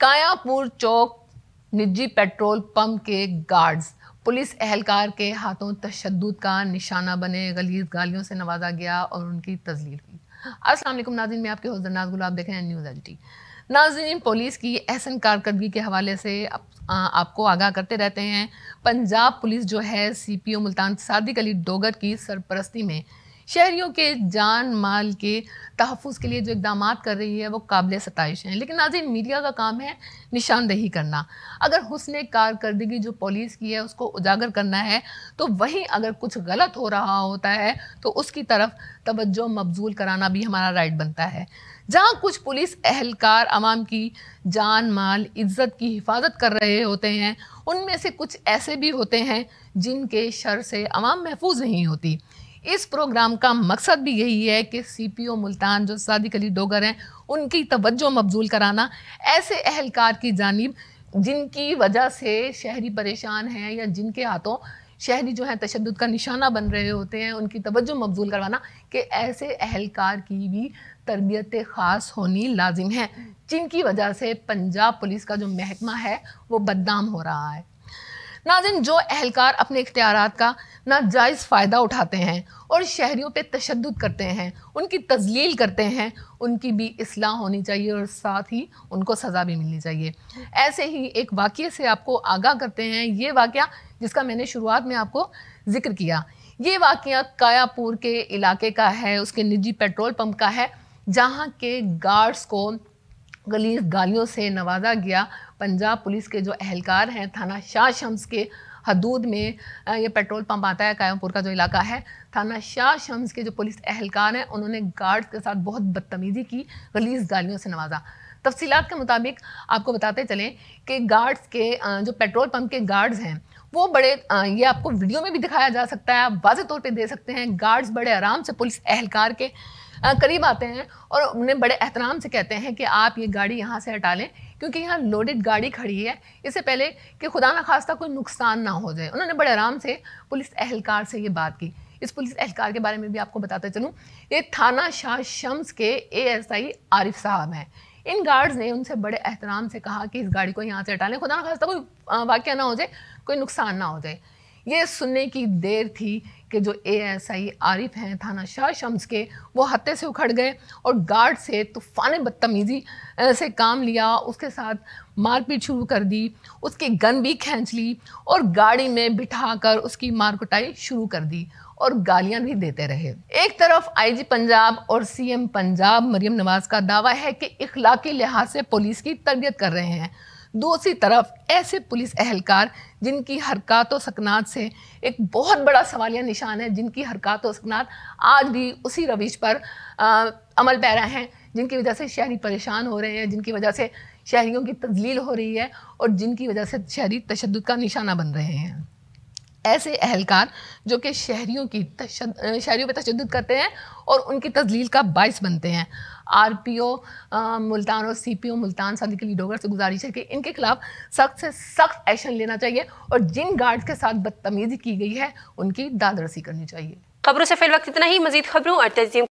कायापुर चौक निजी petrol pump के guards police एहलकार के हाथों तशद्दुद का निशाना बने, गलीज गालियों से नवाजा गया और उनकी तजलील हुई। अस्सलाम वालेकुम नाज़रीन, मैं आपके होस्ट नाज़ गुल, आप देख रहे हैं न्यूज़ एचडी। नाज़रीन, पुलिस की अहसन कारकर्दगी के हवाले से आपको आगाह करते रहते हैं। पंजाब पुलिस जो है सीपीओ मुल्तान सादिक अली डोगर की सरपरस्ती में शहरियों के जान माल के तहफ़्फ़ुज़ के लिए जो इक़दाम कर रही है वो काबिल सताइश हैं। लेकिन नाज़रीन, मीडिया का काम है निशानदेही करना। अगर हुस्न कारकर्दगी जो पुलिस की है उसको उजागर करना है तो वहीं अगर कुछ गलत हो रहा होता है तो उसकी तरफ तवज्जो मबजूल कराना भी हमारा राइट बनता है। जहाँ कुछ पुलिस एहलकार आवाम की जान माल इज़्ज़त की हिफाजत कर रहे होते हैं, उनमें से कुछ ऐसे भी होते हैं जिनके शर से आवाम महफूज नहीं होती। इस प्रोग्राम का मकसद भी यही है कि सीपीओ मुल्तान जो सादिक अली डोगर हैं उनकी तवज्जो मबजूल कराना, ऐसे एहलकार की जानिब जिनकी वजह से शहरी परेशान हैं या जिनके हाथों शहरी जो है तशद्दुद का निशाना बन रहे होते हैं, उनकी तवज्जो मबजूल करवाना कि ऐसे एहलकार की भी तरबियत ख़ास होनी लाजिम है, जिनकी वजह से पंजाब पुलिस का जो महकमा है वो बदनाम हो रहा है। नाज़रीन, जो एहलकार अपने इख्तियारात का नाजायज़ फ़ायदा उठाते हैं और शहरियों पे तशद्दुद करते हैं, उनकी तज़लील करते हैं, उनकी भी इस्लाह होनी चाहिए और साथ ही उनको सज़ा भी मिलनी चाहिए। ऐसे ही एक वाक़ये से आपको आगाह करते हैं। ये वाक़या जिसका मैंने शुरुआत में आपको ज़िक्र किया, ये वाक़या कायापुर के इलाके का है, उसके निजी पेट्रोल पंप का है, जहाँ के गार्ड्स को गलीज गालियों से नवाजा गया। पंजाब पुलिस के जो एहलकार हैं थाना शाह शम्स के हदूद में ये पेट्रोल पंप आता है, कायापुर का जो इलाका है, थाना शाह शम्स के जो पुलिस एहलकार हैं उन्होंने गार्ड्स के साथ बहुत बदतमीज़ी की, गलीज गालियों से नवाजा। तफसीलात के मुताबिक आपको बताते चलें कि गार्ड्स के जो पेट्रोल पंप के गार्ड्स हैं वो बड़े, ये आपको वीडियो में भी दिखाया जा सकता है, आप वाज़े तौर पे दे सकते हैं, गार्ड्स बड़े आराम से पुलिस एहलकार के करीब आते हैं और उन्हें बड़े एहतराम से कहते हैं कि आप ये गाड़ी यहाँ से हटा लें क्योंकि यहाँ लोडेड गाड़ी खड़ी है, इससे पहले कि खुदा न खास्ता कोई नुकसान ना हो जाए। उन्होंने बड़े आराम से पुलिस एहलकार से ये बात की। इस पुलिस एहलकार के बारे में भी आपको बताते चलूँ, ये थाना शाह शम्स के ASI आरिफ साहब हैं। इन गार्ड्स ने उनसे बड़े एहतराम से कहा कि इस गाड़ी को यहाँ से हटा लें, खुदा न खास्ता कोई वाक़या ना हो जाए, कोई नुकसान ना हो जाए। ये सुनने की देर थी कि जो ASI आरिफ हैं थाना शाह शम्स के, वो हत्थे से उखड़ गए और गार्ड से तूफ़ान बदतमीज़ी से काम लिया, उसके साथ मारपीट शुरू कर दी, उसकी गन भी खींच ली और गाड़ी में बिठाकर उसकी मार कुटाई शुरू कर दी और गालियां भी देते रहे। एक तरफ IG पंजाब और CM पंजाब मरियम नवाज का दावा है कि इखलाकी लिहाज से पुलिस की तरबियत कर रहे हैं, दूसरी तरफ ऐसे पुलिस एहलकार जिनकी हरकत व सकनात से एक बहुत बड़ा सवालिया निशान है, जिनकी हरकत व सकनात आज भी उसी रविश पर अमल पैरा हैं, जिनकी वजह से शहरी परेशान हो रहे हैं, जिनकी वजह से शहरियों की तजलील हो रही है और जिनकी वजह से शहरी तशद्दुद का निशाना बन रहे हैं। ऐसे एहलकार जो कि शहरियों पे तशद्दुद करते हैं और उनकी तजलील का बाइस बनते हैं। RPO मुल्तान और CPO मुल्तान सादिक अली डोगर से गुजारिश है कि इनके खिलाफ सख्त से सख्त एक्शन लेना चाहिए और जिन गार्ड्स के साथ बदतमीजी की गई है उनकी दादरसी करनी चाहिए। खबरों से फिल वक्त इतना ही। मजीद खबरों और तज़ीम